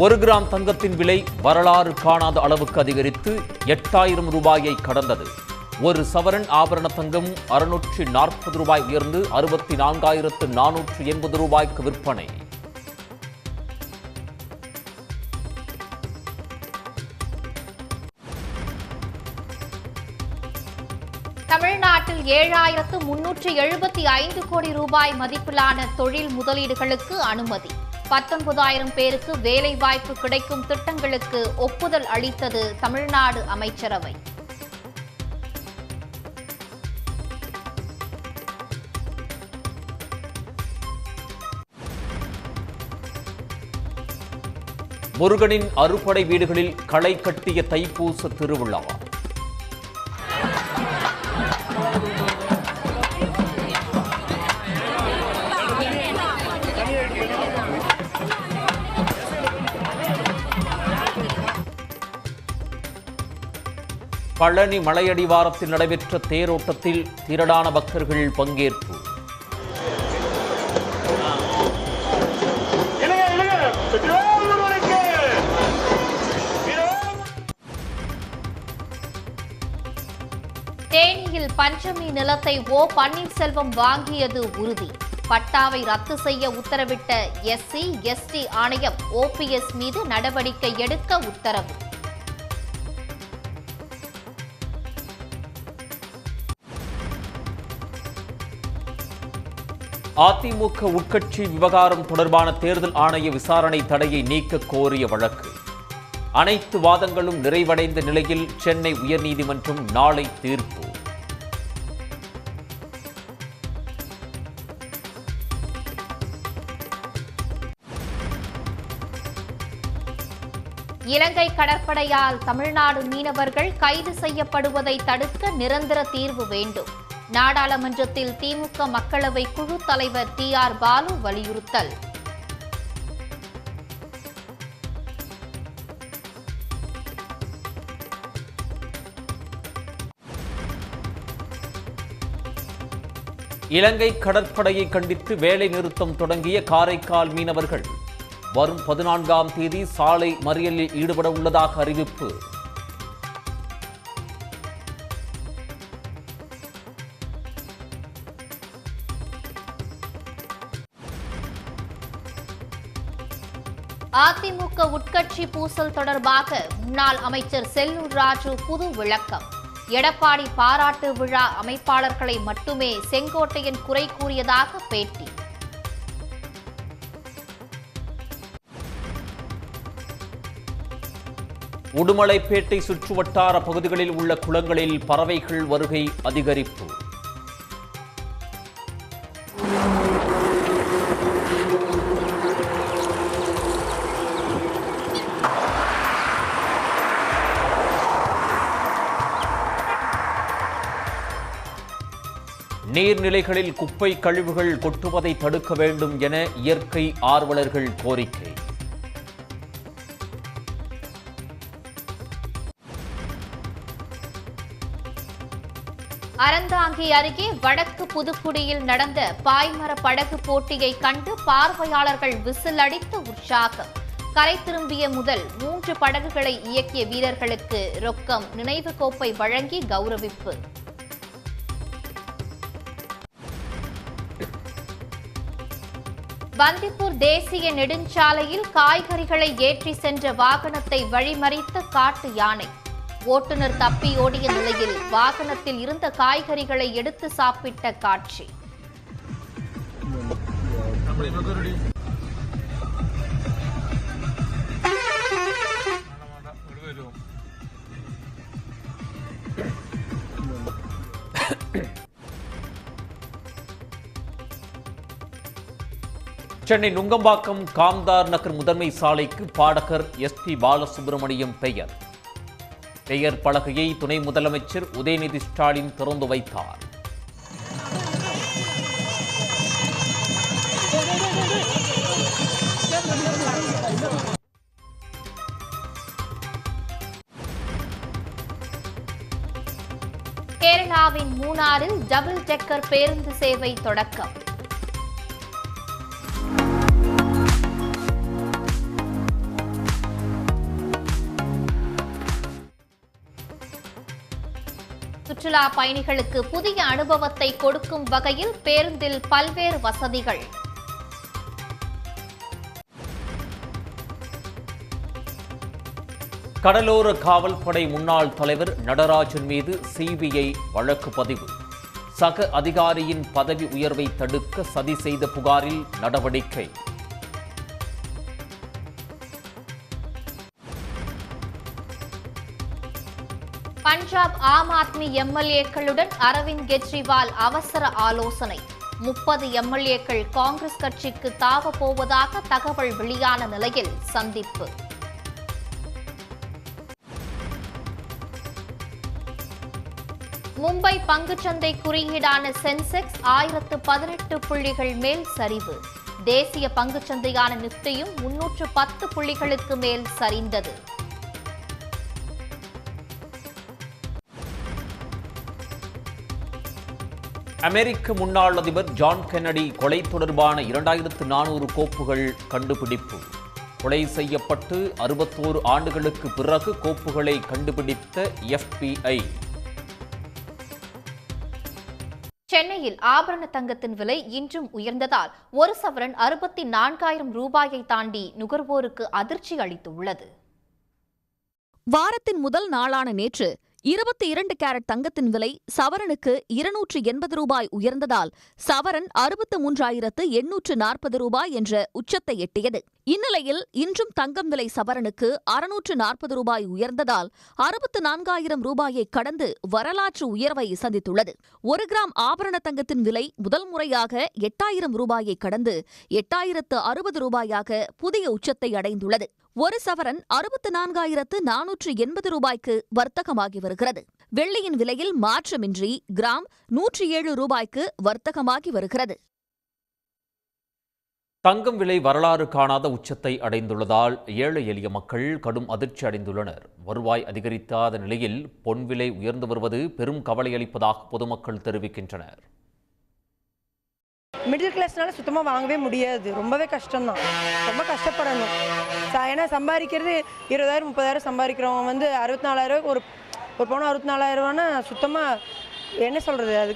1 gram தங்கத்தின் விலை வரலாறு காணாத அளவுக்கு அதிகரித்து 8000 ரூபாயை கடந்தது. 1 சவரன் ஆபரண தங்கம் 640 ரூபாய் உயர்ந்து 64,480 ரூபாய்க்கு விற்பனை. தமிழ்நாட்டில் 7,375 கோடி ரூபாய் மதிப்பிலான தொழில் முதலீடுகளுக்கு அனுமதி. 19,000 பேருக்கு வேலைவாய்ப்பு கிடைக்கும் திட்டங்களுக்கு ஒப்புதல் அளித்தது தமிழ்நாடு அமைச்சரவை. முருகனின் அறுபடை வீடுகளில் களை கட்டிய தைப்பூச திருவிழா. பழனி மலையடிவாரத்தில் நடைபெற்ற தேரோட்டத்தில் திரளான பக்தர்கள் பங்கேற்பு. தேனியில் பஞ்சமி நிலத்தை ஓ பன்னீர்செல்வம் வாங்கியது உறுதி. பட்டாவை ரத்து செய்ய உத்தரவிட்ட SC, ST ஆணையம் OPS மீது நடவடிக்கை எடுக்க உத்தரவு. அதிமுக உட்கட்சி விவகாரம் தொடர்பான தேர்தல் ஆணைய விசாரணை தடையை நீக்க கோரிய வழக்கு. அனைத்து வாதங்களும் நிறைவடைந்த நிலையில் சென்னை உயர்நீதிமன்றம் நாளை தீர்ப்பு. இலங்கை கடற்படையால் தமிழ்நாடு மீனவர்கள் கைது செய்யப்படுவதை தடுக்க நிரந்தர தீர்வு வேண்டும். நாடாளுமன்றத்தில் திமுக மக்களவை குழு தலைவர் TR பாலு வலியுறுத்தல். இலங்கை கடற்படையை கண்டித்து வேலை நிறுத்தம் தொடங்கிய காரைக்கால் மீனவர்கள் வரும் 14ஆம் தேதி சாலை மறியலில் ஈடுபட உள்ளதாக அறிவிப்பு. அதிமுக உட்கட்சி பூசல் தொடர்பாக முன்னாள் அமைச்சர் செல்லூர் ராஜு புது விளக்கம். எடப்பாடி பாராட்டு விழா அமைப்பாளர்களை மட்டுமே செங்கோட்டையன் குறை கூறியதாக பேட்டி. உடுமலைப்பேட்டை சுற்றுவட்டார பகுதிகளில் உள்ள குளங்களில் பறவைகள் வருகை அதிகரிப்பு. நீர்நிலைகளில் குப்பை கழிவுகள் கொட்டுவதை தடுக்க வேண்டும் என இயற்கை ஆர்வலர்கள் கோரிக்கை. அறந்தாங்கி அருகே வடக்கு புதுக்குடியில் நடந்த பாய்மர படகு போட்டியை கண்டு பார்வையாளர்கள் விசில் அடித்து உற்சாகம். கரை திரும்பிய முதல் 3 படகுகளை இயக்கிய வீரர்களுக்கு ரொக்கம், நினைவு கோப்பை வழங்கி கௌரவிப்பு. பந்திப்பூர் தேசிய நெடுஞ்சாலையில் காய்கறிகளை ஏற்றி சென்ற வாகனத்தை வழிமறித்த காட்டு யானை. ஓட்டுநர் தப்பி ஓடிய நிலையில் வாகனத்தில் இருந்த காய்கறிகளை எடுத்து சாப்பிட்ட காட்சி. சென்னை நுங்கம்பாக்கம் காம்தார் நகர் முதன்மை சாலைக்கு பாடகர் SP பாலசுப்ரமணியம் பெயர் பலகையை துணை முதலமைச்சர் உதயநிதி ஸ்டாலின் திறந்து வைத்தார். கேரளாவின் மூணாறில் டபுள் டெக்கர் பேருந்து சேவை தொடக்கம். சுற்றுலா பயணிகளுக்கு புதிய அனுபவத்தை கொடுக்கும் வகையில் பேருந்தில் பல்வேறு வசதிகள். கடலோர காவல்படை முன்னாள் தலைவர் நடராஜன் மீது சிபிஐ வழக்கு பதிவு. சக அதிகாரியின் பதவி உயர்வை தடுக்க சதி செய்த புகாரில் நடவடிக்கை. பஞ்சாப் ஆம் ஆத்மி எம்எல்ஏக்களுடன் அரவிந்த் கெஜ்ரிவால் அவசர ஆலோசனை. 30 எம்எல்ஏக்கள் காங்கிரஸ் கட்சிக்கு தாவப் போவதாக தகவல் வெளியான நிலையில் சந்திப்பு. மும்பை பங்குச்சந்தை குறியீடான சென்செக்ஸ் 1018 புள்ளிகள் மேல் சரிவு. தேசிய பங்குச்சந்தையான நிப்டியும் 310 புள்ளிகளுக்கு மேல் சரிந்தது. அமெரிக்க முன்னாள் அதிபர் ஜான் கென்னடி கொலை தொடர்பான 2400 கோப்புகள் கண்டுபிடிப்பு. கொலை செய்யப்பட்டு 61 ஆண்டுகளுக்கு பிறகு கோப்புகளை கண்டுபிடித்த FBI. சென்னையில் ஆபரண தங்கத்தின் விலை இன்றும் உயர்ந்ததால் ஒரு சவரன் 64,000 ரூபாயை தாண்டி நுகர்வோருக்கு அதிர்ச்சி அளித்துள்ளது. வாரத்தின் முதல் நாளான நேற்று 22 கேரட் தங்கத்தின் விலை சவரனுக்கு 280 ரூபாய் உயர்ந்ததால் சவரன் 63,840 ரூபாய் என்ற உச்சத்தை எட்டியது. இந்நிலையில் இன்றும் தங்கம் விலை சவரனுக்கு 640 ரூபாய் உயர்ந்ததால் 64,000 ரூபாயை கடந்து வரலாற்று உயர்வை சந்தித்துள்ளது. 1 கிராம் ஆபரண தங்கத்தின் விலை முதல் முறையாக 8,000 ரூபாயை கடந்து 8,060 ரூபாயாக புதிய உச்சத்தை அடைந்துள்ளது. ஒரு சவரன் 64,480 ரூபாய்க்கு வர்த்தகமாகி வருகிறது. வெள்ளியின் விலையில் மாற்றமின்றி கிராம் 107 ரூபாய்க்கு வர்த்தகமாகி வருகிறது. தங்கம் விலை வரலாறு காணாத உச்சத்தை அடைந்துள்ளதால் ஏழை எளிய மக்கள் கடும் அதிர்ச்சி அடைந்துள்ளனர். வருவாய் அதிகரிக்காத நிலையில் பொன் விலை உயர்ந்து வருவது பெரும் கவலையளிப்பதாக பொதுமக்கள் தெரிவிக்கின்றனர். மிடில் கிளாஸ்னால சுத்தமாக வாங்கவே முடியாது. ரொம்பவே கஷ்டம்தான், ரொம்ப கஷ்டப்படணும். ஏன்னா சம்பாதிக்கிறது 20,000 30,000 சம்பாதிக்கிறவங்க 64,000 ஒரு பவுன் 64,000 சுத்தமாக என்ன சொல்கிறது, அது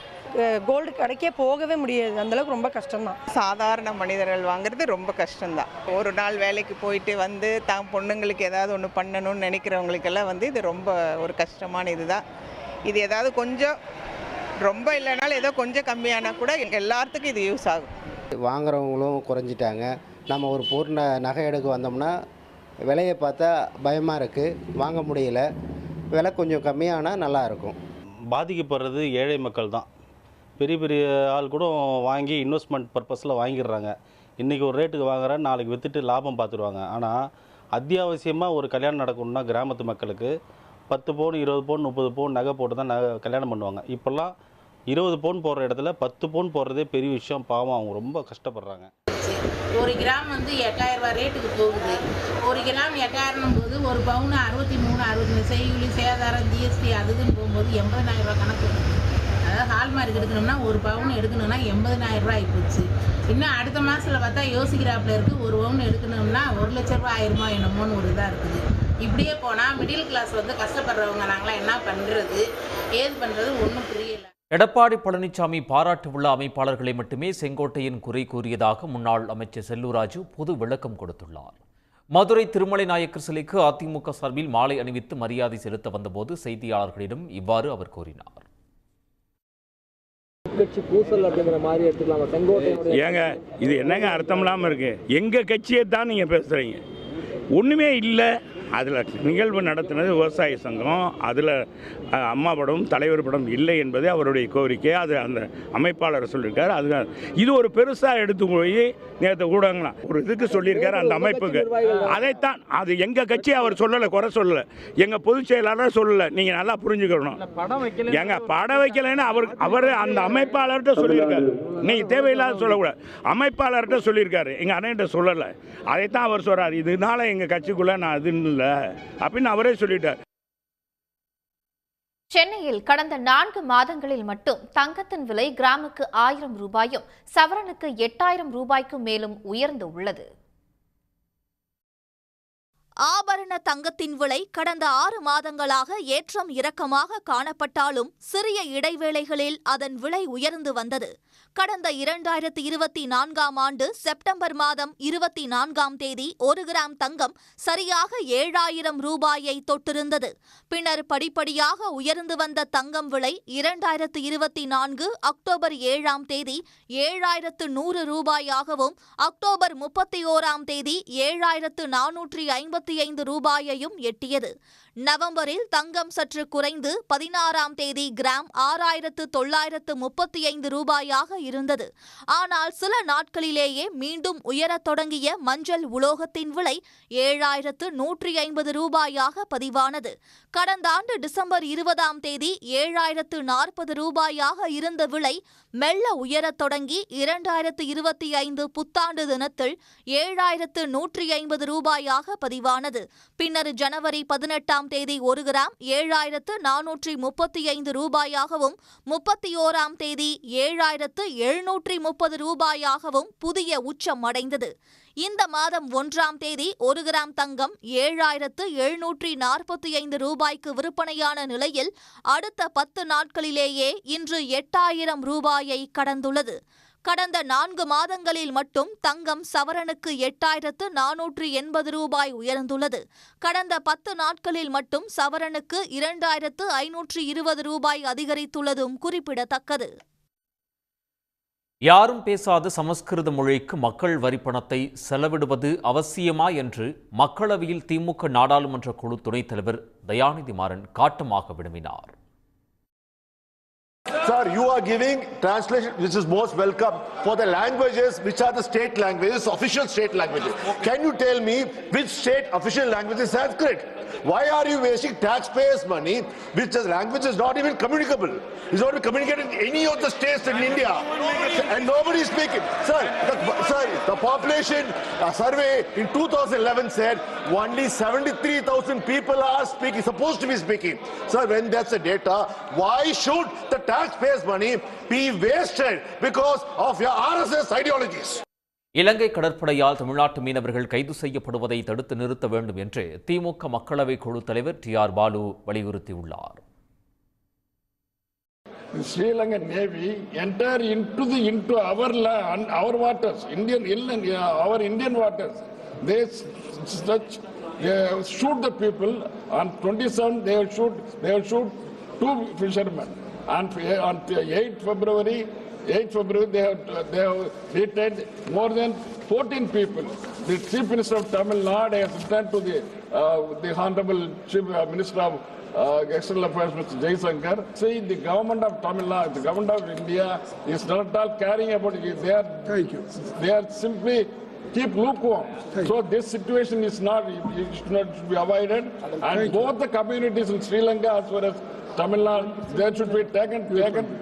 கோல்டு கடைக்கே போகவே முடியாது. அந்தளவுக்கு ரொம்ப கஷ்டம்தான். சாதாரண மனிதர்கள் வாங்குறது ரொம்ப கஷ்டம்தான். ஒரு நாள் வேலைக்கு போயிட்டு வந்து தான் பொண்ணுங்களுக்கு ஏதாவது ஒன்று பண்ணணும்னு நினைக்கிறவங்களுக்கெல்லாம் இது ரொம்ப ஒரு கஷ்டமான இதுதான். இது ஏதாவது கொஞ்சம் ரொம்ப இல்லைனாலும் ஏதோ கொஞ்சம் கம்மியானா கூட எல்லாத்துக்கும் இது யூஸ் ஆகும். வாங்குறவங்களும் குறைஞ்சிட்டாங்க. நம்ம ஒரு பொருள் நகை எடுக்க வந்தோம்னா விலையை பார்த்தா பயமாக இருக்குது, வாங்க முடியல. விலை கொஞ்சம் கம்மியானால் நல்லாயிருக்கும். பாதிக்கப்படுறது ஏழை மக்கள் தான். பெரிய பெரிய ஆள் கூட வாங்கி இன்வெஸ்ட்மெண்ட் பர்பஸில் வாங்கிடுறாங்க. இன்றைக்கி ஒரு ரேட்டுக்கு வாங்குறேன், நாளைக்கு விற்றுட்டு லாபம் பார்த்துருவாங்க. ஆனால் அத்தியாவசியமாக ஒரு கல்யாணம் நடக்கணும்னா கிராமத்து மக்களுக்கு 10 பவுன் 20 பவுன் 30 பவுன் நகை போட்டு தான் கல்யாணம் பண்ணுவாங்க. இப்போல்லாம் 20 பவுன் போடுற இடத்துல 10 பவுன் போடுறதே பெரிய விஷயம். பாவம், அவங்க ரொம்ப கஷ்டப்படுறாங்க. ஒரு கிராம் 8,000 ரூபாய் ரேட்டுக்கு போகுது. ஒரு கிராம் 8,000 போது ஒரு பவுன் 63 60 செய்கூலி சேதாரம் ஜிஎஸ்டி அதுக்குன்னு போகும்போது 80,000 ரூபாய் கணக்கு. அதாவது ஹால்மார்க் எடுக்கணும்னா ஒரு பவுன் எடுக்கணும்னா 80,000 ரூபாய் ஆகிப்போச்சு. இன்னும் அடுத்த மாதத்தில் பார்த்தா யோசிக்கிறாப்புல இருக்குது. ஒரு பவுன் எடுக்கணும்னா 1,00,000 ரூபாய் ஆயிருமா என்னமோன்னு ஒரு இதாக இருக்குது. இப்படியே போனால் மிடில் கிளாஸ் கஷ்டப்படுறவங்க நாங்களாம் என்ன பண்ணுறது ஏது பண்ணுறது ஒன்றும் புரியல. எடப்பாடி பழனிசாமி பாராட்டு விழா அமைப்பாளர்களை மட்டுமே செங்கோட்டையன் குறை கூறியதாக முன்னாள் அமைச்சர் செல்லூர் ராஜு பொது விளக்கம் கொடுத்துள்ளார். மதுரை திருமலை நாயக்கர் சிலைக்கு அதிமுக சார்பில் மாலை அணிவித்து மரியாதை செலுத்த வந்தபோது செய்தியாளர்களிடம் இவ்வாறு அவர் கூறினார். ஏங்க இது என்னங்க அர்த்தம் இல்லாமல் இருக்கு? எங்க கட்சியை தான் நீங்க பேசுறீங்க, ஒண்ணுமே இல்லை. அதில் நிகழ்வு நடத்தினது விவசாய சங்கம். அதில் அம்மா படம் தலைவர் படம் இல்லை என்பது அவருடைய கோரிக்கை. அது அந்த அமைப்பாளர் சொல்லியிருக்காரு. அது இது ஒரு பெருசாக எடுத்து போய் நேற்று ஊடகங்களாம் ஒரு இதுக்கு சொல்லியிருக்காரு அந்த அமைப்புக்கு. அதைத்தான் அது எங்கள் கட்சி அவர் சொல்லலை, குறை சொல்லலை, எங்கள் பொதுச் செயலாளர் சொல்லலை. நீங்கள் நல்லா புரிஞ்சுக்கணும். எங்க படம் வைக்கலைன்னு அவர் அந்த அமைப்பாளர்கிட்ட சொல்லியிருக்காரு. நீங்கள் தேவையில்லாத சொல்லக்கூடாது. அமைப்பாளர்கிட்ட சொல்லியிருக்காரு, எங்கள் அண்ணன்கிட்ட சொல்லலை. அதைத்தான் அவர் சொல்கிறார். இதனால எங்கள் கட்சிக்குள்ளே நான் அது அப்படின்னு அவரே சொல்லிட்டார். சென்னையில் கடந்த 4 மாதங்களில் மட்டும் தங்கத்தின் விலை கிராமுக்கு 1000 ரூபாயும் சவரனுக்கு 8,000 ரூபாய்க்கு மேலும் உயர்ந்து உள்ளது. ஆபரண தங்கத்தின் விலை கடந்த 6 மாதங்களாக ஏற்றம் இறக்கமாக காணப்பட்டாலும் சிறிய இடைவேளைகளில் அதன் விலை உயர்ந்து வந்தது. கடந்த 2024ஆம் ஆண்டு செப்டம்பர் மாதம் 24ஆம் தேதி 1 கிராம் தங்கம் சரியாக 7000 ரூபாயை தொட்டிருந்தது. பின்னர் படிப்படியாக உயர்ந்து வந்த தங்கம் விலை 2024 அக்டோபர் 7ஆம் தேதி 7100 ரூபாயாகவும் அக்டோபர் 31ஆம் தேதி 7455 ரூபாயையும் எட்டியது. நவம்பரில் தங்கம் சற்று குறைந்து 16ஆம் தேதி கிராம் 6935 ரூபாயாக இருந்தது. ஆனால் சில நாட்களிலேயே மீண்டும் உயரத் தொடங்கிய மஞ்சள் உலோகத்தின் விலை 7150 ரூபாயாக பதிவானது. கடந்த ஆண்டு டிசம்பர் 20ஆம் தேதி 7040 ரூபாயாக இருந்த விலை மெல்ல உயரத் தொடங்கி 2025 புத்தாண்டு தினத்தில் 7150 ரூபாயாக பதிவானது. பின்னர் ஜனவரி 18ஆம் தேதி 1 கிராம் 7435 ரூபாயாகவும் 31ஆம் தேதி 7730 ரூபாயாகவும் புதிய உச்சம் அடைந்தது. இந்த மாதம் 1ஆம் தேதி 1 கிராம் தங்கம் 7745 ரூபாய்க்கு விற்பனையான நிலையில் அடுத்த 10 நாட்களிலேயே இன்று 8000 ரூபாயை கடந்துள்ளது. கடந்த 4 மாதங்களில் மட்டும் தங்கம் சவரனுக்கு 8480 ரூபாய் உயர்ந்துள்ளது. கடந்த 10 நாட்களில் மட்டும் சவரனுக்கு 2520 ரூபாய் அதிகரித்துள்ளதும் குறிப்பிடத்தக்கது. யாரும் பேசாத சமஸ்கிருத மொழிக்கு மக்கள் வரிப்பணத்தை செலவிடுவது அவசியமா என்று மக்களவையில் திமுக நாடாளுமன்ற குழு துணைத் தலைவர் தயாநிதி மாறன் காட்டமாக வினவினார். Sir, you are giving translation which is most welcome for the languages which are the state languages, official state languages. Can you tell me which state official language is Sanskrit? Why are you wasting taxpayers' money which the language is not even communicable? It's not communicated in any of the states in India. And nobody is speaking. Sir, the population survey in 2011 said only 73,000 people are speaking, supposed to be speaking. Sir, when that's the data, why should the taxpayers' money be wasted because of your RSS ideologies? இலங்கை கடற்படையால் தமிழ்நாட்டு மீனவர்கள் கைது செய்யப்படுவதை தடுத்து நிறுத்த வேண்டும் என்று திமுக மக்களவை குழு தலைவர் TR பாலு வலியுறுத்தியுள்ளார். The Sri Lankan Navy enter into our land, our waters, our Indian waters. They shoot the people. On 27 they will shoot 2 fishermen. On 8 February they have detained more than 14 people. The Chief Minister of Tamil Nadu has returned to the Honorable Chief Minister of External Affairs, Mr. Jaisankar, saying the government of Tamil Nadu, the government of India is not at all caring about it. They are simply keep lukewarm. So this situation is not, it should not be avoided. And both the communities in Sri Lanka as well as Tamil Nadu, they should be taken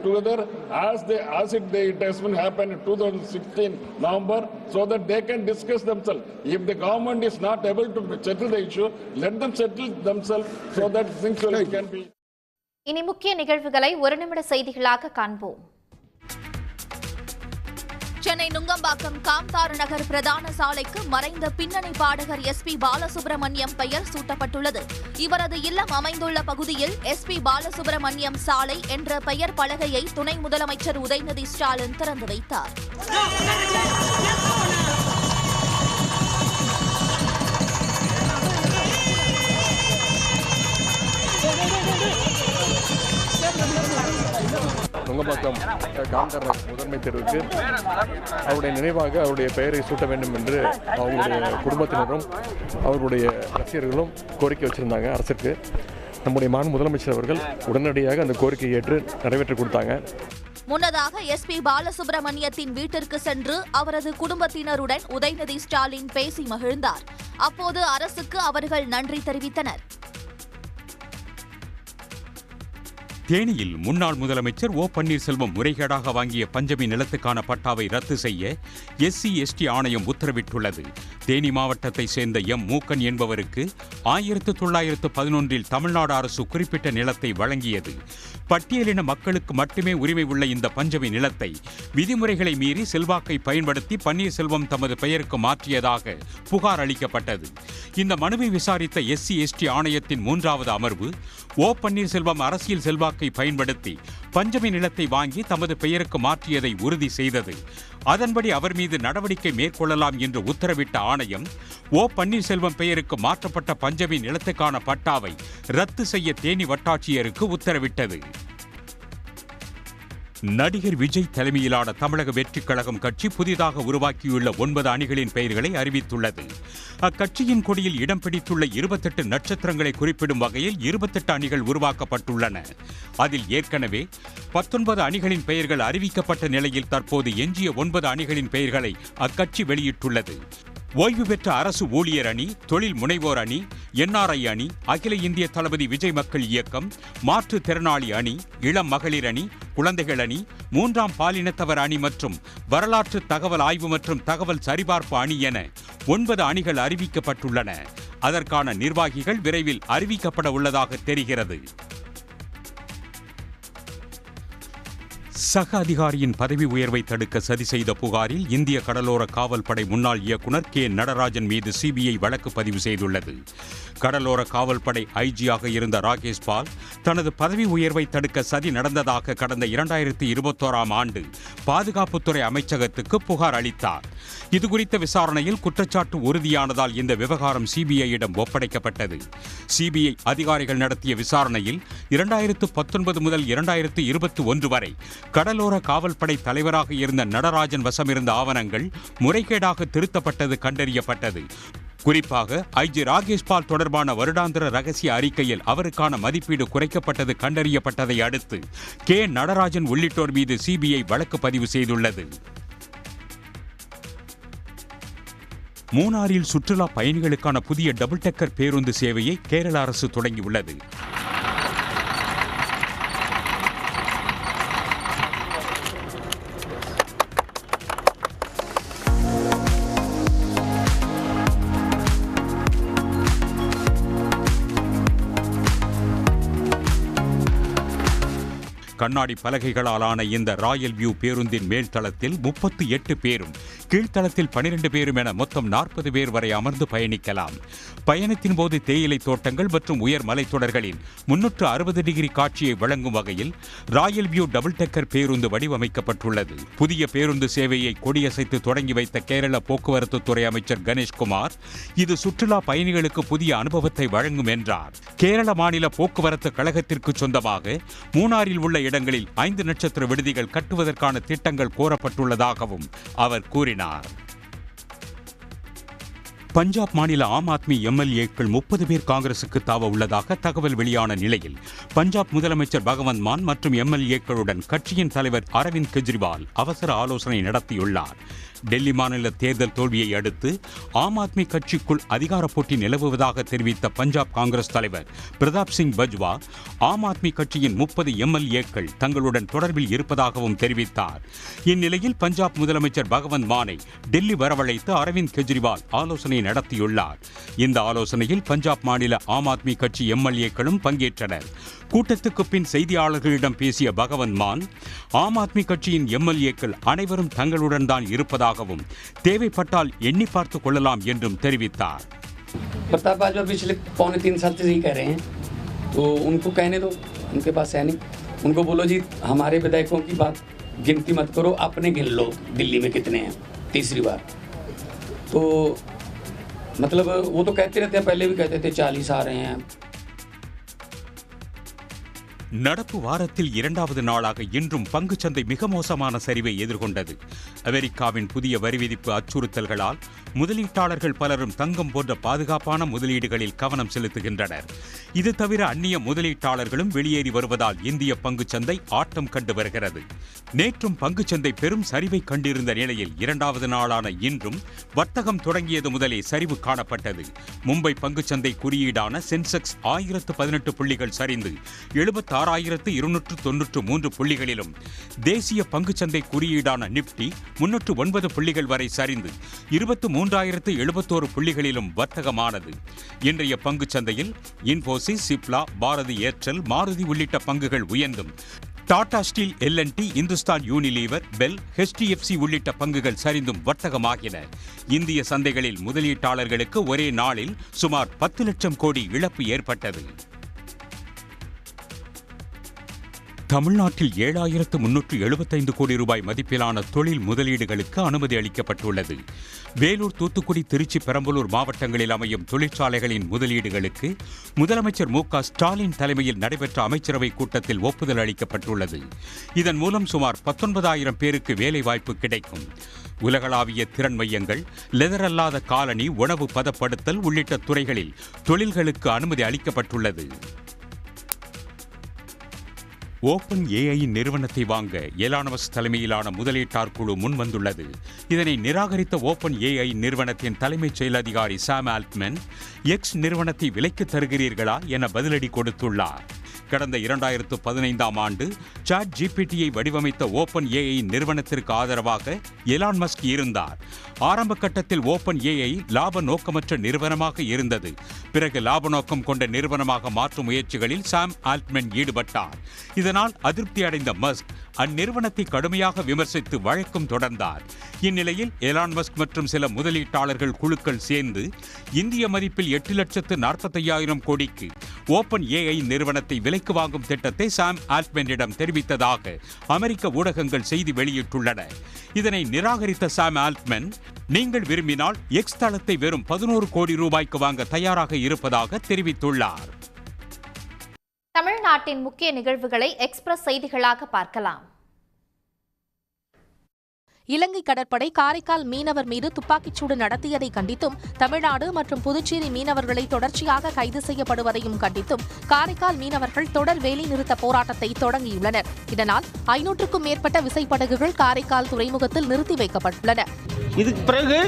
together as it has been happened in 2016 November, so that they can discuss themselves. If the government is not able to settle the issue, let them settle themselves so that things can be. இனி முக்கிய நிகழ்வுகளை ஒரு நிமிட செய்திகளாக காண்போம். சென்னை நுங்கம்பாக்கம் காம்தார் நகர் பிரதான சாலைக்கு மறைந்த பின்னணி பாடகர் SP பாலசுப்ரமணியம் பெயர் சூட்டப்பட்டுள்ளது. இவரது இல்லம் அமைந்துள்ள பகுதியில் SP பாலசுப்ரமணியம் சாலை என்ற பெயர் பலகையை துணை முதலமைச்சர் உதயநிதி ஸ்டாலின் திறந்து வைத்தார். நுங்கம்பாக்கம் காம்தார் முதன்மை தெருவுக்கு அவருடைய நினைவாக அவருடைய பெயரை சூட்ட வேண்டும் என்று அவங்களுடைய குடும்பத்தினரும் அவர்களுடைய ரசிகர்களும் கோரிக்கை வச்சிருந்தாங்க அரசுக்கு. நம்முடைய மாண்பு முதலமைச்சர் அவர்கள் உடனடியாக அந்த கோரிக்கையை ஏற்று நிறைவேற்றி கொடுத்தாங்க. முன்னதாக SP பாலசுப்ரமணியத்தின் வீட்டிற்கு சென்று அவரது குடும்பத்தினருடன் உதயநிதி ஸ்டாலின் பேசி மகிழ்ந்தார். அப்போது அரசுக்கு அவர்கள் நன்றி தெரிவித்தனர். தேனியில் முன்னாள் முதலமைச்சர் ஓ பன்னீர்செல்வம் முறைகேடாக வாங்கிய பஞ்சமி நிலத்துக்கான பட்டாவை ரத்து செய்ய SC/ST ஆணையம் உத்தரவிட்டுள்ளது. தேனி மாவட்டத்தை சேர்ந்த எம் மூக்கன் என்பவருக்கு 1911 தமிழ்நாடு அரசு குறிப்பிட்ட நிலத்தை வழங்கியது. பட்டியலின மக்களுக்கு மட்டுமே உரிமை உள்ள இந்த பஞ்சமி நிலத்தை விதிமுறைகளை மீறி செல்வாக்கை பயன்படுத்தி பன்னீர்செல்வம் தமது பெயருக்கு மாற்றியதாக புகார் அளிக்கப்பட்டது. இந்த மனுவை விசாரித்த SC/ST ஆணையத்தின் 3வது அமர்வு ஓ பன்னீர்செல்வம் அரசியல் செல்வாக்கை பயன்படுத்தி பஞ்சமி நிலத்தை வாங்கி தமது பெயருக்கு மாற்றியதை உறுதி செய்தது. அதன்படி அவர் மீது நடவடிக்கை மேற்கொள்ளலாம் என்று உத்தரவிட்ட ஆணையம் ஓ பன்னீர்செல்வம் பெயருக்கு மாற்றப்பட்ட பஞ்சமி நிலத்துக்கான பட்டாவை ரத்து செய்ய தேனி வட்டாட்சியருக்கு உத்தரவிட்டது. நடிகர் விஜய் தலைமையிலான தமிழக வெற்றிக் கழகம் கட்சி புதிதாக உருவாக்கியுள்ள 9 அணிகளின் பெயர்களை அறிவித்துள்ளது. அக்கட்சியின் கொடியில் இடம் பிடித்துள்ள 28 நட்சத்திரங்களை குறிப்பிடும் வகையில் 28 அணிகள் உருவாக்கப்பட்டுள்ளன. அதில் ஏற்கனவே 19 அணிகளின் பெயர்கள் அறிவிக்கப்பட்ட நிலையில் தற்போது எஞ்சிய 9 அணிகளின் பெயர்களை அக்கட்சி வெளியிட்டுள்ளது. ஓய்வு பெற்ற அரசு ஊழியர் அணி, தொழில் முனைவோர் அணி, NRI அணி, அகில இந்திய தளபதி விஜய் மக்கள் இயக்கம், மாற்றுத்திறனாளி அணி, இளம் மகளிர் அணி, குழந்தைகள் அணி, 3ஆம் பாலினத்தவர் அணி மற்றும் வரலாற்று தகவல் ஆய்வு மற்றும் தகவல் சரிபார்ப்பு அணி என 9 அணிகள் அறிவிக்கப்பட்டுள்ளன. அதற்கான நிர்வாகிகள் விரைவில் அறிவிக்கப்பட உள்ளதாக தெரிகிறது. சக அதிகாரியின் பதவி உயர்வை தடுக்க சதி செய்த புகாரில் இந்திய கடலோர காவல்படை முன்னாள் இயக்குநர் K. நடராஜன் மீது CBI வழக்கு பதிவு செய்துள்ளது. கடலோர காவல்படை IGயாக இருந்த ராகேஷ் பால் தனது பதவி உயர்வை தடுக்க சதி நடந்ததாக கடந்த 2021ஆம் ஆண்டு பாதுகாப்புத்துறை அமைச்சகத்துக்கு புகார் அளித்தார். இதுகுறித்த விசாரணையில் குற்றச்சாட்டு உறுதியானதால் இந்த விவகாரம் CBIயிடம் ஒப்படைக்கப்பட்டது. CBI அதிகாரிகள் நடத்திய விசாரணையில் 2019 முதல் 2021 வரை கடலோர காவல்படை தலைவராக இருந்த நடராஜன் வசமிருந்த ஆவணங்கள் முறைகேடாக திருத்தப்பட்டது கண்டறியப்பட்டது. குறிப்பாக IG ராகேஷ் பால் தொடர்பான வருடாந்திர ரகசிய அறிக்கையில் அவருக்கான மதிப்பீடு குறைக்கப்பட்டது கண்டறியப்பட்டதை அடுத்து K. நடராஜன் உள்ளிட்டோர் மீது CBI வழக்கு பதிவு செய்துள்ளது. மூணாறில் சுற்றுலா பயணிகளுக்கான புதிய டபுள் டெக்கர் பேருந்து சேவையை கேரள அரசு தொடங்கியுள்ளது. கண்ணாடி பலகைகளால் ஆன இந்த ராயல் வியூ பேருந்தின் மேல்தளத்தில் 38 பேரும் கீழ்த்தளத்தில் 12 பேரும் என மொத்தம் 40 பேர் வரை அமர்ந்து பயணிக்கலாம். பயணத்தின் போது தேயிலை தோட்டங்கள் மற்றும் உயர் மலைத்தொடர்களின் 360 டிகிரி காட்சியை வழங்கும் வகையில் ராயல் வியூ டபுள் டெக்கர் பேருந்து வடிவமைக்கப்பட்டுள்ளது. புதிய பேருந்து சேவையை கொடியசைத்து தொடங்கி வைத்த கேரள போக்குவரத்து துறை அமைச்சர் கணேஷ்குமார் இது சுற்றுலா பயணிகளுக்கு புதிய அனுபவத்தை வழங்கும் என்றார். கேரள மாநில போக்குவரத்து கழகத்திற்கு சொந்தமாக மூணாறில் உள்ள இடங்களில் 5 நட்சத்திர விடுதிகள் கட்டுவதற்கான திட்டங்கள் கோரப்பட்டுள்ளதாகவும் அவர் கூறினார். பஞ்சாப் மாநில ஆம் ஆத்மி MLAக்கள் 30 பேர் காங்கிரசுக்கு தாவ உள்ளதாக தகவல் வெளியான நிலையில் பஞ்சாப் முதலமைச்சர் பகவந்த் மான் மற்றும் MLAக்களுடன் கட்சியின் தலைவர் அரவிந்த் கெஜ்ரிவால் அவசர ஆலோசனை நடத்தியுள்ளார். டெல்லி மாநில தேர்தல் தோல்வியை அடுத்து ஆம் ஆத்மி கட்சிக்குள் அதிகார போட்டி நிலவுவதாக தெரிவித்த பஞ்சாப் காங்கிரஸ் தலைவர் பிரதாப் சிங் பஜ்வா ஆம் ஆத்மி கட்சியின் 30 MLAக்கள் தங்களுடன் தொடர்பில் இருப்பதாகவும் தெரிவித்தார். இந்நிலையில் பஞ்சாப் முதலமைச்சர் பகவந்த் மானை டெல்லி வரவழைத்து அரவிந்த் கெஜ்ரிவால் ஆலோசனை நடத்தியுள்ளார். இந்த ஆலோசனையில் பஞ்சாப் மாநில ஆம் ஆத்மி கட்சி MLAக்களும் பங்கேற்றனர். கூட்டத்துக்கு பின் செய்தியாளர்களிடம் பேசிய பகவந்த் மான் ஆம் ஆத்மி கட்சியின் MLAக்கள் அனைவரும் தங்களுடன் தான் இருப்பதாகவும் தேவைப்பட்டால் எண்ணி பார்த்துக் கொள்ளலாம் என்றும் தெரிவித்தார். प्रताप बाजवा पिछले 2.5 साल से यही कह रहे हैं, तो उनको कहने दो, उनके पास है नहीं, उनको बोलो जी हमारे विधायकों की बात गिनती मत करो, अपने गिन लो दिल्ली में कितने हैं तीसरी बार. तो मतलब वो तो कहते रहते हैं, पहले भी कहते थे 40 आ रहे हैं. நடப்பு வாரத்தில் 2வது நாளாக இன்றும் பங்குச்சந்தை மிக மோசமான சரிவை எதிர்கொண்டது. அமெரிக்காவின் புதிய வரி விதிப்பு அச்சுறுத்தல்களால் முதலீட்டாளர்கள் பலரும் தங்கம் போன்ற பாதுகாப்பான முதலீடுகளில் கவனம் செலுத்துகின்றனர். இது தவிர அந்நிய முதலீட்டாளர்களும் வெளியேறி வருவதால் இந்திய பங்குச்சந்தை ஆட்டம் கண்டு வருகிறது. நேற்றும் பங்குச்சந்தை பெரும் சரிவை கண்டிருந்த நிலையில் 2வது நாளான இன்றும் வர்த்தகம் தொடங்கியது முதலே சரிவு காணப்பட்டது. மும்பை பங்குச்சந்தை குறியீடான சென்செக்ஸ் 1018 புள்ளிகள் சரிந்து 56,293 புள்ளிகளிலும் தேசிய பங்குச்சந்தை குறியீடான நிப்டி 309 புள்ளிகள் வரை சரிந்து 23,071 புள்ளிகளிலும் வர்த்தகமானது. இன்றைய பங்குச்சந்தையில் இன்ஃபோசிஸ், சிப்லா, பாரதி ஏர்டெல், மாருதி உள்ளிட்ட பங்குகள் உயர்ந்தும் டாடா ஸ்டீல், L&T, இந்துஸ்தான் யூனிலீவர், பெல், HDFC உள்ளிட்ட பங்குகள் சரிந்தும் வர்த்தகமாகின. இந்திய சந்தைகளில் முதலீட்டாளர்களுக்கு ஒரே நாளில் சுமார் 10 லட்சம் கோடி இழப்பு ஏற்பட்டது. தமிழ்நாட்டில் 7,375 கோடி ரூபாய் மதிப்பிலான தொழில் முதலீடுகளுக்கு அனுமதி அளிக்கப்பட்டுள்ளது. வேலூர், தூத்துக்குடி, திருச்சி, பெரம்பலூர் மாவட்டங்களில் அமையும் தொழிற்சாலைகளின் முதலீடுகளுக்கு முதலமைச்சர் மு.க. ஸ்டாலின் தலைமையில் நடைபெற்ற அமைச்சரவை கூட்டத்தில் ஒப்புதல் அளிக்கப்பட்டுள்ளது. இதன் மூலம் சுமார் 19,000 பேருக்கு வேலைவாய்ப்பு கிடைக்கும். உலகளாவிய திறன் மையங்கள், லெதர் அல்லாத காலணி, உணவு பதப்படுத்தல் உள்ளிட்ட துறைகளில் தொழில்களுக்கு அனுமதி அளிக்கப்பட்டுள்ளது. ஓபன் ஏஐ நிறுவனத்தை வாங்க எலான் மஸ்க் தலைமையிலான முதலீட்டாளர் குழு முன்வந்துள்ளது. இதனை நிராகரித்த ஓபன் ஏஐ நிறுவனத்தின் தலைமைச் செயல் அதிகாரி சாம் ஆல்ட்மேன், எக்ஸ் நிறுவனத்தை விலைக்கு தருகிறீர்களா என பதிலடி கொடுத்துள்ளார். கடந்த 2015ஆம் ஆண்டு சாட் ஜிபிடியை வடிவமைத்த ஓபன் ஏஐ நிறுவனத்திற்கு ஆதரவாக எலான் மஸ்க் இருந்தார். ஆரம்ப கட்டத்தில் ஓபன் ஏஐ லாப நோக்கமற்ற நிறுவனமாக இருந்தது. பிறகு லாப நோக்கம் கொண்ட நிறுவனமாக மாற்றும் முயற்சிகளில் சாம் ஆல்ட்மேன் ஈடுபட்டார். இதனால் அதிருப்தி அடைந்த மஸ்க் அந்நிறுவனத்தை கடுமையாக விமர்சித்து வழக்கும் தொடர்ந்தார். இந்நிலையில் எலான் மஸ்க் மற்றும் சில முதலீட்டாளர்கள் குழுக்கள் சேர்ந்து இந்திய மதிப்பில் 8,45,000 கோடிக்கு ஓபன் ஏஐ நிறுவனத்தை விலைக்கு வாங்கும் திட்டத்தை சாம் ஆல்ட்மேனிடம் தெரிவித்ததாக அமெரிக்க ஊடகங்கள் செய்தி வெளியிட்டுள்ளன. இதனை நிராகரித்த சாம் ஆல்ட்மேன், நீங்கள் விரும்பினால் எக்ஸ் தளத்தை வெறும் 11 கோடி ரூபாய்க்கு வாங்க தயாராக இருப்பதாக தெரிவித்துள்ளார். தமிழ்நாட்டின் முக்கிய நிகழ்வுகளை எக்ஸ்பிரஸ் செய்திகளாக பார்க்கலாம். இலங்கை கடற்படை காரைக்கால் மீனவர் மீது துப்பாக்கிச்சூடு நடத்தியதை கண்டித்தும், தமிழ்நாடு மற்றும் புதுச்சேரி மீனவர்களை தொடர்ச்சியாக கைது செய்யப்படுவதையும் கண்டித்தும் காரைக்கால் மீனவர்கள் தொடர் வேலைநிறுத்த போராட்டத்தை தொடங்கியுள்ளனர். இதனால் 500க்கும் மேற்பட்ட விசைப்படகுகள் காரைக்கால் துறைமுகத்தில் நிறுத்தி வைக்கப்பட்டுள்ளன. இதுக்கு பிறகு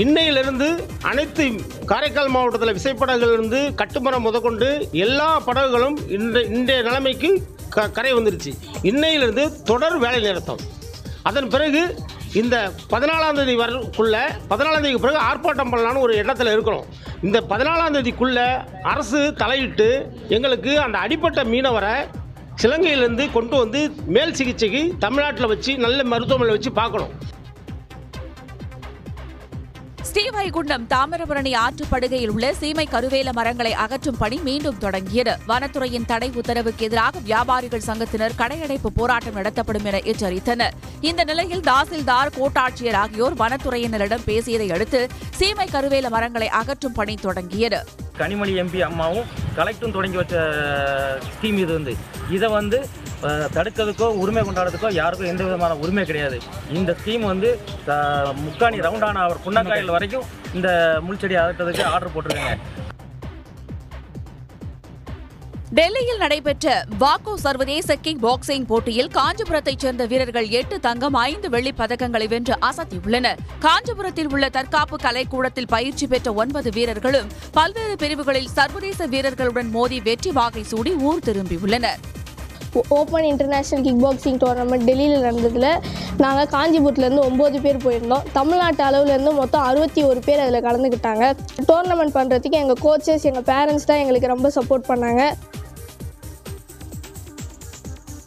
இன்னையிலிருந்து அனைத்து காரைக்கால் மாவட்டத்தில் விசைப்படகுகளிலிருந்து கட்டுமரம் முதற்கொண்டு எல்லா படகுகளும் இன்றைய நிலைமைக்கு கரை வந்துருச்சு. இன்னையிலிருந்து தொடர் வேலை நிறுத்தம். அதன் பிறகு இந்த 14ஆம் தேதி வரக்குள்ள 14ஆம் தேதிக்கு பிறகு ஆர்ப்பாட்டம் பண்ணலான்னு ஒரு எண்ணத்தில் இருக்கிறோம். இந்த 14ஆம் தேதிக்குள்ள அரசு தலையிட்டு எங்களுக்கு அந்த அடிப்பட்ட மீனவரை இலங்கையிலிருந்து கொண்டு வந்து மேல் சிகிச்சைக்கு தமிழ்நாட்டில் வச்சு நல்ல மருத்துவமனையில் வச்சு பார்க்கணும். ஸ்ரீவைகுண்டம் தாமிரபரணி ஆற்றுப்படுகையில் உள்ள சீமை கருவேல மரங்களை அகற்றும் பணி மீண்டும் தொடங்கியது. வனத்துறையின் தடை உத்தரவுக்கு எதிராக வியாபாரிகள் சங்கத்தினர் கடையடைப்பு போராட்டம் நடத்தப்படும் என எச்சரித்தனர். இந்த நிலையில் தாசில்தார், கோட்டாட்சியர் ஆகியோர் வனத்துறையினரிடம் பேசியதை அடுத்து சீமை கருவேல மரங்களை அகற்றும் பணி தொடங்கியது. கனிமொழி எம்பி அம்மாவும் கலெக்டரும் தொடங்கி வச்ச ஸ்கீம் இது இதை தடுக்கிறதுக்கோ உரிமை கொண்டாடுறதுக்கோ யாருக்கும் எந்த விதமான உரிமை கிடையாது. இந்த ஸ்கீம் முக்காணி ரவுண்டான அவர் புன்னக்காயல் வரைக்கும் இந்த முள்செடி அகற்றதுக்கு ஆர்டர் போட்டிருக்காங்க. டெல்லியில் நடைபெற்ற வாக்கோ சர்வதேச கிக் பாக்ஸிங் போட்டியில் காஞ்சிபுரத்தைச் சேர்ந்த வீரர்கள் 8 தங்கம் 5 வெள்ளிப் பதக்கங்களை வென்று அசத்தியுள்ளனர். காஞ்சிபுரத்தில் உள்ள தற்காப்பு கலைக்கூடத்தில் பயிற்சி பெற்ற 9 வீரர்களும் பல்வேறு பிரிவுகளில் சர்வதேச வீரர்களுடன் மோதி வெற்றி வாகை சூடி ஊர் திரும்பியுள்ளனர். Open international kick boxing tournament டெல்லியில் நடந்ததில் நாங்கள் காஞ்சிபுரத்துலேருந்து 9 பேர் போயிருந்தோம். தமிழ்நாட்டு அளவுலேருந்து மொத்தம் 61 பேர் அதில் கலந்துக்கிட்டாங்க. டோர்னமெண்ட் பண்ணுறதுக்கு எங்கள் கோச்சஸ், எங்கள் பேரண்ட்ஸ் தான் எங்களுக்கு ரொம்ப சப்போர்ட் பண்ணாங்க.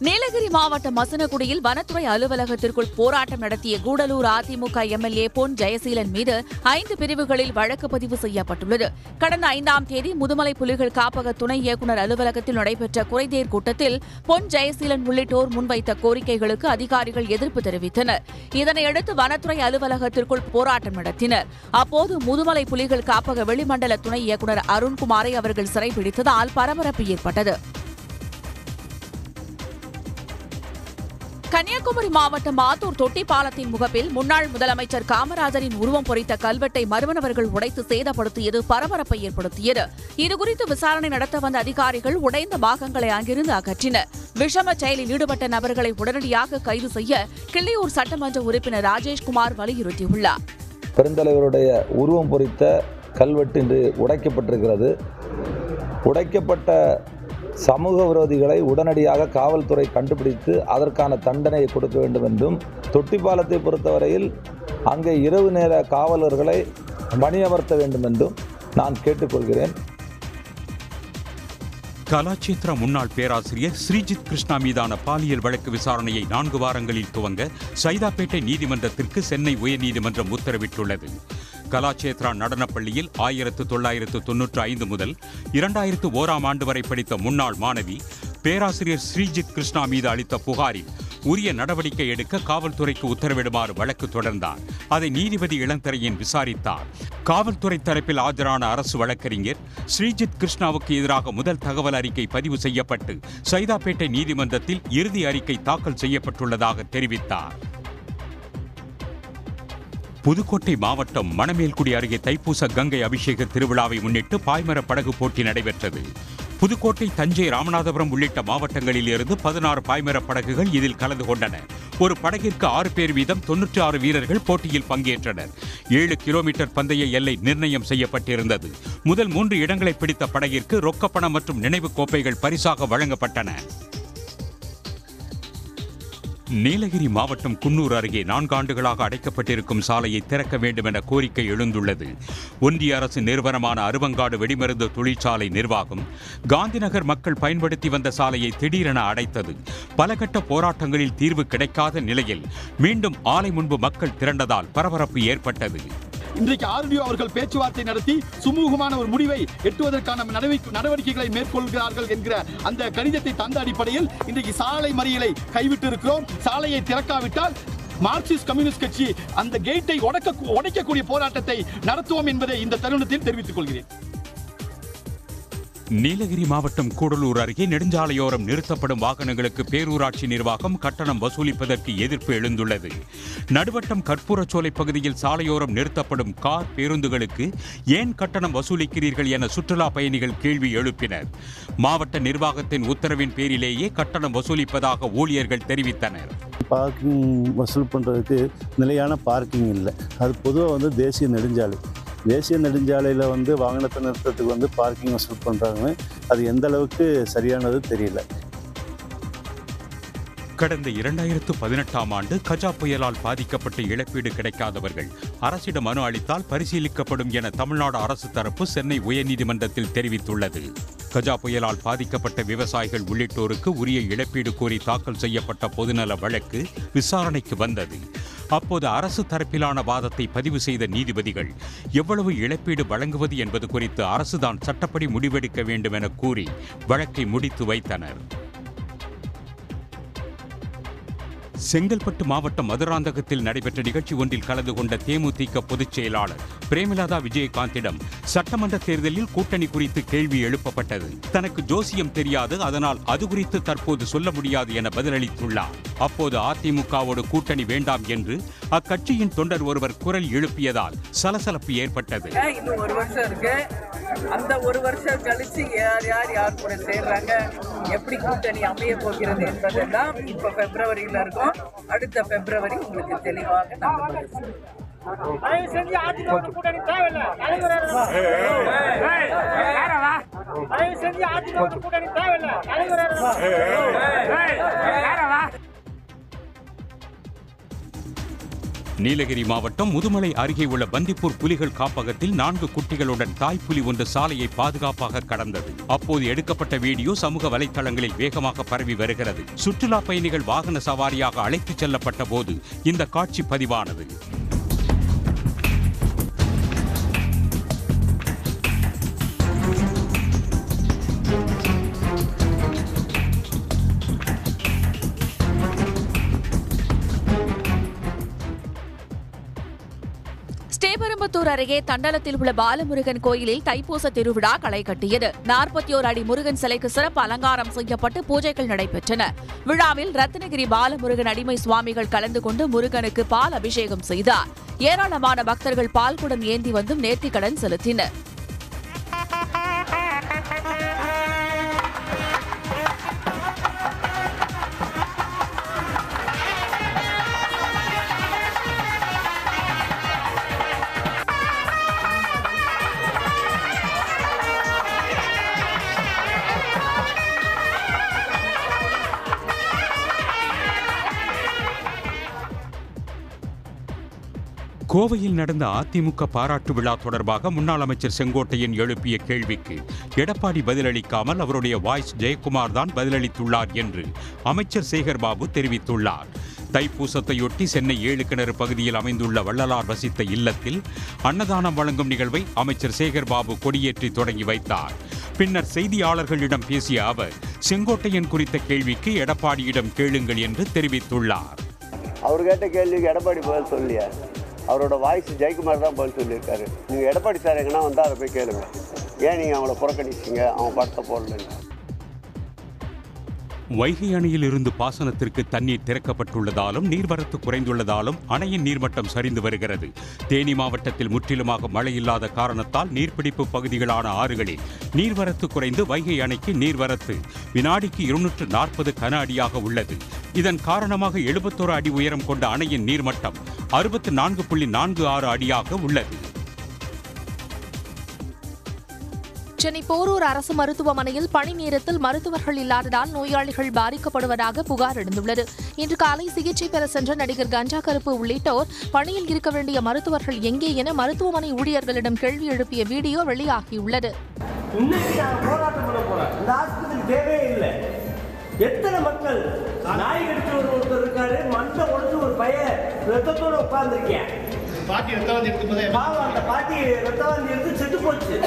நீலகிரி மாவட்டம் மசனகுடியில் வனத்துறை அலுவலகத்திற்குள் போராட்டம் நடத்திய கூடலூர் அதிமுக எம்எல்ஏ பொன் ஜெயசீலன் மீது 5 பிரிவுகளில் வழக்கு பதிவு செய்யப்பட்டுள்ளது. கடந்த 5ஆம் தேதி முதுமலை புலிகள் காப்பக துணை இயக்குநர் அலுவலகத்தில் நடைபெற்ற குறைதீர் கூட்டத்தில் பொன் ஜெயசீலன் உள்ளிட்டோர் முன்வைத்த கோரிக்கைகளுக்கு அதிகாரிகள் எதிர்ப்பு தெரிவித்தனர். இதனையடுத்து வனத்துறை அலுவலகத்திற்குள் போராட்டம் நடத்தினர். அப்போது முதுமலை புலிகள் காப்பக வெளிமண்டல துணை இயக்குநர் அருண்குமாரை அவர்கள் சிறைபிடித்ததால் பரபரப்பு ஏற்பட்டது. கன்னியாகுமரி மாவட்டம் ஆத்தூர் தொட்டி பாலத்தின் முகப்பில் முன்னாள் முதலமைச்சர் காமராஜரின் உருவம் பொறித்த கல்வெட்டை மர்ம நபர்கள் உடைத்து சேதப்படுத்தியது பரபரப்பை ஏற்படுத்தியது. இதுகுறித்து விசாரணை நடத்த வந்த அதிகாரிகள் உடைந்த பாகங்களை அங்கிருந்து அகற்றினர். விஷம செயலில் ஈடுபட்ட நபர்களை உடனடியாக கைது செய்ய கிள்ளியூர் சட்டமன்ற உறுப்பினர் ராஜேஷ்குமார் வலியுறுத்தியுள்ளார். பெருந்தலைவருடைய உருவம் பொறித்த கல்வெட்டு இன்று உடைக்கப்பட்டிருக்கிறது. உடைக்கப்பட்ட சமூக விரோதிகளை உடனடியாக காவல்துறை கண்டுபிடித்து அதற்கான தண்டனையை கொடுக்க வேண்டும் என்றும், தொட்டிப்பாலத்தை பொறுத்தவரையில் அங்கே இரவு நேர காவலர்களை பணியமர்த்த வேண்டும் என்றும் நான் கேட்டுக்கொள்கிறேன். கலாச்சேத்ரா முன்னாள் பேராசிரியர் ஸ்ரீஜித் கிருஷ்ணா மீதான பாலியல் வழக்கு விசாரணையை 4 வாரங்களில் துவங்க சைதாப்பேட்டை நீதிமன்றத்திற்கு சென்னை உயர்நீதிமன்றம் உத்தரவிட்டுள்ளது. கலாச்சேத்ரா நடனப்பள்ளியில் 1995 முதல் 2001ஆம் ஆண்டு வரை படித்த முன்னாள் மாணவி பேராசிரியர் ஸ்ரீஜித் கிருஷ்ணா மீது அளித்த புகாரில் உரிய நடவடிக்கை எடுக்க காவல்துறைக்கு உத்தரவிடுமாறு வழக்கு தொடர்ந்தார். அதை நீதிபதி இளந்தரையன் விசாரித்தார். காவல்துறை தரப்பில் ஆஜரான அரசு வழக்கறிஞர் ஸ்ரீஜித் கிருஷ்ணாவுக்கு எதிராக முதல் தகவல் அறிக்கை பதிவு செய்யப்பட்டு சைதாப்பேட்டை நீதிமன்றத்தில் இறுதி அறிக்கை தாக்கல் செய்யப்பட்டுள்ளதாக தெரிவித்தார். புதுக்கோட்டை மாவட்டம் மணமேல்குடி அருகே தைப்பூச கங்கை அபிஷேக திருவிழாவை முன்னிட்டு பாய்மர படகு போட்டி நடைபெற்றது. புதுக்கோட்டை, தஞ்சை, ராமநாதபுரம் உள்ளிட்ட மாவட்டங்களில் இருந்து 16 பாய்மர படகுகள் இதில் கலந்து கொண்டன. ஒரு படகிற்கு 6 பேர் வீதம் 96 வீரர்கள் போட்டியில் பங்கேற்றனர். 7 கிலோமீட்டர் பந்தய எல்லை நிர்ணயம் செய்யப்பட்டிருந்தது. முதல் 3 இடங்களை பிடித்த படகிற்கு ரொக்கப்பணம் மற்றும் நினைவு கோப்பைகள் பரிசாக வழங்கப்பட்டன. நீலகிரி மாவட்டம் குன்னூர் அருகே 4 ஆண்டுகளாக அடைக்கப்பட்டிருக்கும் சாலையை திறக்க வேண்டும் என கோரிக்கை எழுந்துள்ளது. ஒன்றிய அரசு நிறுவனமான அருவங்காடு வெடிமருந்து தொழிற்சாலை நிர்வாகம் காந்திநகர் மக்கள் பயன்படுத்தி வந்த சாலையை திடீரென அடைத்தது. பல கட்ட போராட்டங்களில் தீர்வு கிடைக்காத நிலையில் மீண்டும் ஆலை முன்பு மக்கள் திரண்டதால் பரபரப்பு ஏற்பட்டது. இன்றைக்கு ஆர்டிஓ அவர்கள் பேச்சுவார்த்தை நடத்தி சுமூகமான ஒரு முடிவை எட்டுவதற்கான நடவடிக்கைகளை மேற்கொள்கிறார்கள் என்கிற அந்த கடிதத்தை தந்த அடிப்படையில் இன்றைக்கு சாலை மறியலை கைவிட்டு இருக்கிறோம். சாலையை திறக்காவிட்டால் மார்க்சிஸ்ட் கம்யூனிஸ்ட் கட்சி அந்த கேட்டை உடைக்கக்கூடிய போராட்டத்தை நடத்துவோம் என்பதை இந்த தருணத்தில் தெரிவித்துக் கொள்கிறேன். நீலகிரி மாவட்டம் கூடலூர் அருகே நெடுஞ்சாலையோரம் நிறுத்தப்படும் வாகனங்களுக்கு பேரூராட்சி நிர்வாகம் கட்டணம் வசூலிப்பதற்கு எதிர்ப்பு எழுந்துள்ளது. நடுவட்டம் கற்பூரச்சோலை பகுதியில் சாலையோரம் நிறுத்தப்படும் கார், பேருந்துகளுக்கு ஏன் கட்டணம் வசூலிக்கிறீர்கள் என சுற்றுலா பயணிகள் கேள்வி எழுப்பினர். மாவட்ட நிர்வாகத்தின் உத்தரவின் பேரிலேயே கட்டணம் வசூலிப்பதாக ஊழியர்கள் தெரிவித்தனர். பார்க்கிங் வசூல் பண்ணுறதுக்கு நிலையான பார்க்கிங் இல்லை. அது பொதுவாக தேசிய நெடுஞ்சாலையில் வாகனத்தை நிறுத்தத்துக்கு பார்க்கிங் வசூல் பண்ணுறாங்க. அது எந்த அளவுக்கு சரியானது தெரியல. கடந்த 2018ஆம் ஆண்டு கஜா புயலால் பாதிக்கப்பட்ட இழப்பீடு கிடைக்காதவர்கள் அரசிடம் மனு அளித்தால் பரிசீலிக்கப்படும் என தமிழ்நாடு அரசு தரப்பு சென்னை உயர்நீதிமன்றத்தில் தெரிவித்துள்ளது. கஜா புயலால் பாதிக்கப்பட்ட விவசாயிகள் உள்ளிட்டோருக்கு உரிய இழப்பீடு கோரி தாக்கல் செய்யப்பட்ட பொதுநல வழக்கு விசாரணைக்கு வந்தது. அப்போது அரசு தரப்பிலான வாதத்தை பதிவு செய்த நீதிபதிகள் எவ்வளவு இழப்பீடு வழங்குவது என்பது குறித்து அரசுதான் சட்டப்படி முடிவெடுக்க வேண்டும் என கூறி வழக்கை முடித்து வைத்தனர். செங்கல்பட்டு மாவட்டம் மதுராந்தகத்தில் நடைபெற்ற நிகழ்ச்சி ஒன்றில் கலந்து கொண்ட தேமுதிக பொதுச் செயலாளர் பிரேமலதா விஜயகாந்திடம் சட்டமன்ற தேர்தலில் கூட்டணி குறித்து கேள்வி எழுப்பப்பட்டது. தனக்கு ஜோசியம் தெரியாது, அதனால் அது குறித்து தற்போது சொல்ல முடியாது என பதிலளித்துள்ளார். அப்போது அதிமுகவோடு கூட்டணி வேண்டாம் என்று அக்கட்சியின் தொண்டர் ஒருவர் குரல் எழுப்பியதால் சலசலப்பு ஏற்பட்டது. இன்னும் 1 வருஷம் இருக்கு. அந்த 1 வருஷம் கழிச்சு யார் கூட சேர்றாங்க, எப்படி கூட்டணி அமைய போகிறது என்பதெல்லாம் இப்ப பிப்ரவரியில இருக்கும். அடுத்த பிப்ரவரி உங்களுக்கு தெளிவாக நாங்கள் நீலகிரி மாவட்டம் முதுமலை அருகே உள்ள பந்திப்பூர் புலிகள் காப்பகத்தில் 4 குட்டிகளுடன் தாய்ப்புலி ஒன்று சாலையை பாதுகாப்பாக கடந்தது. அப்போது எடுக்கப்பட்ட வீடியோ சமூக வலைதளங்களில் வேகமாக பரவி வருகிறது. சுற்றுலா பயணிகள் வாகன சவாரியாக அழைத்துச் செல்லப்பட்ட போது இந்த காட்சி பதிவானது. ஸ்ரீபெரும்புத்தூர் அருகே தண்டலத்தில் உள்ள பாலமுருகன் கோயிலில் தைப்பூச திருவிழா களை கட்டியது. 41 அடி முருகன் சிலைக்கு சிறப்பு அலங்காரம் செய்யப்பட்டு பூஜைகள் நடைபெற்றன. விழாவில் ரத்னகிரி பாலமுருகன் அடிமை சுவாமிகள் கலந்து கொண்டு முருகனுக்கு பால் அபிஷேகம் செய்தார். ஏராளமான பக்தர்கள் பால்குடம் ஏந்தி வந்தும் நேர்த்திக்கடன் செலுத்தினர். கோவையில் நடந்த அதிமுக பாராட்டு விழா தொடர்பாக முன்னாள் அமைச்சர் செங்கோட்டையன் எழுப்பிய கேள்விக்கு எடப்பாடி பதிலளிக்காமல் அவருடைய வாய்ஸ் ஜெயக்குமார் தான் பதிலளித்துள்ளார் என்று அமைச்சர் சேகர்பாபு தெரிவித்துள்ளார். தைப்பூசத்தையொட்டி சென்னை 7 கிணறு பகுதியில் அமைந்துள்ள வள்ளலார் வசித்த இல்லத்தில் அன்னதானம் வழங்கும் நிகழ்வை அமைச்சர் சேகர்பாபு கொடியேற்றி தொடங்கி வைத்தார். பின்னர் செய்தியாளர்களிடம் பேசிய அவர் செங்கோட்டையன் குறித்த கேள்விக்கு எடப்பாடியிடம் கேளுங்கள் என்று தெரிவித்துள்ளார். அவர் கேட்ட கேள்விக்கு எடப்பாடி பதில் சொல்லியா? அவரோட வாய்ஸ் ஜெயக்குமார் தான் பதில் சொல்லியிருக்காரு. நீங்கள் எடப்பாடி சார் எங்கன்னா வந்தால் அதை போய் கேளுங்க. ஏன் நீங்கள் அவங்கள புறக்கணிச்சிங்க, அவன் படத்தை போடலன்னு. வைகை அணையில் இருந்து பாசனத்திற்கு தண்ணீர் திறக்கப்பட்டுள்ளதாலும் நீர்வரத்து குறைந்துள்ளதாலும் அணையின் நீர்மட்டம் சரிந்து வருகிறது. தேனி மாவட்டத்தில் முற்றிலுமாக மழை இல்லாத காரணத்தால் நீர்பிடிப்பு பகுதிகளான ஆறுகளில் நீர்வரத்து குறைந்து வைகை அணைக்கு நீர்வரத்து வினாடிக்கு 240 கன அடியாக உள்ளது. இதன் காரணமாக 71 அடி உயரம் கொண்ட அணையின் நீர்மட்டம் 64.46 அடியாக உள்ளது. சென்னை போரூர் அரசு மருத்துவமனையில் பணி நேரத்தில் மருத்துவர்கள் இல்லாததால் நோயாளிகள் பாதிக்கப்படுவதாக புகார் எழுந்துள்ளது. இன்று காலை சிகிச்சை பெற சென்ற நடிகர் கஞ்சா கருப்பு உள்ளிட்டோர் பணியில் இருக்க வேண்டிய மருத்துவர்கள் எங்கே என மருத்துவமனை ஊழியர்களிடம் கேள்வி எழுப்பிய வீடியோ வெளியாகியுள்ளது. எத்தனை மக்கள் நாய் கடிச்சு ஒருத்தர் இருக்காரு, மண்டை உடச்சு ஒரு பையன் ரத்தத்தோட உட்கார்ந்துருக்கேன். பாட்டி ரத்தவாந்தி எடுத்து செத்து போச்சு.